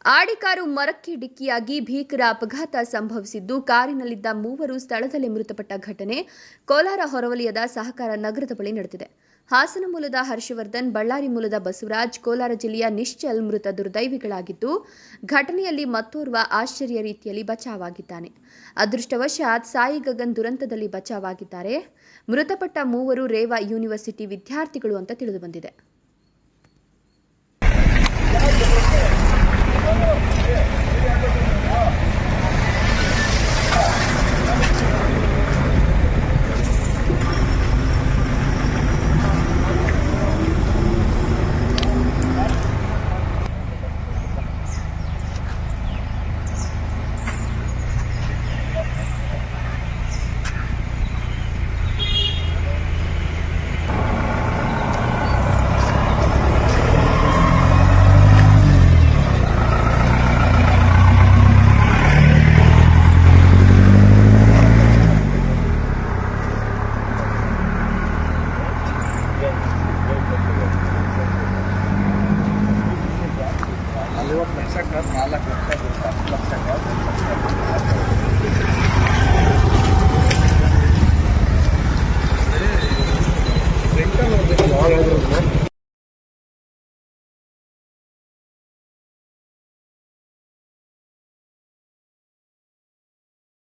Audi car ಮರಕ್ಕೆ ಡಿಕ್ಕಿಯಾಗಿ ಭೀಕರ ಅಪಘಾತ ಸಂಭವಿಸಿದ್ದು, ಕಾರಿನಲ್ಲಿದ್ದ ಮೂವರು ಸ್ಥಳದಲ್ಲೇ ಮೃತಪಟ್ಟ ಘಟನೆ ಕೋಲಾರ ಹೊರವಲಯದ ಸಹಕಾರ ನಗರದ ಬಳಿ ನಡೆದಿದೆ. ಹಾಸನ ಮೂಲದ ಹರ್ಷವರ್ಧನ್, ಬಳ್ಳಾರಿ ಮೂಲದ ಬಸವರಾಜ್, ಕೋಲಾರ ಜಿಲ್ಲೆಯ ನಿಶ್ಚಲ್ ಮೃತ ದುರ್ದೈವಿಗಳಾಗಿದ್ದು, ಘಟನೆಯಲ್ಲಿ ಮತ್ತೋರ್ವ ಆಶ್ಚರ್ಯ ರೀತಿಯಲ್ಲಿ ಬಚಾವಾಗಿದ್ದಾನೆ. ಅದೃಷ್ಟವಶಾತ್ ಸಾಯಿ ಗಗನ್ ದುರಂತದಲ್ಲಿ ಬಚಾವಾಗಿದ್ದಾರೆ. ಮೃತಪಟ್ಟ ಮೂವರು ರೇವಾ ಯೂನಿವರ್ಸಿಟಿ ವಿದ್ಯಾರ್ಥಿಗಳು ಅಂತ ತಿಳಿದುಬಂದಿದೆ. $40 ಲಕ್ಷ 4 ಲಕ್ಷ 10 ಲಕ್ಷ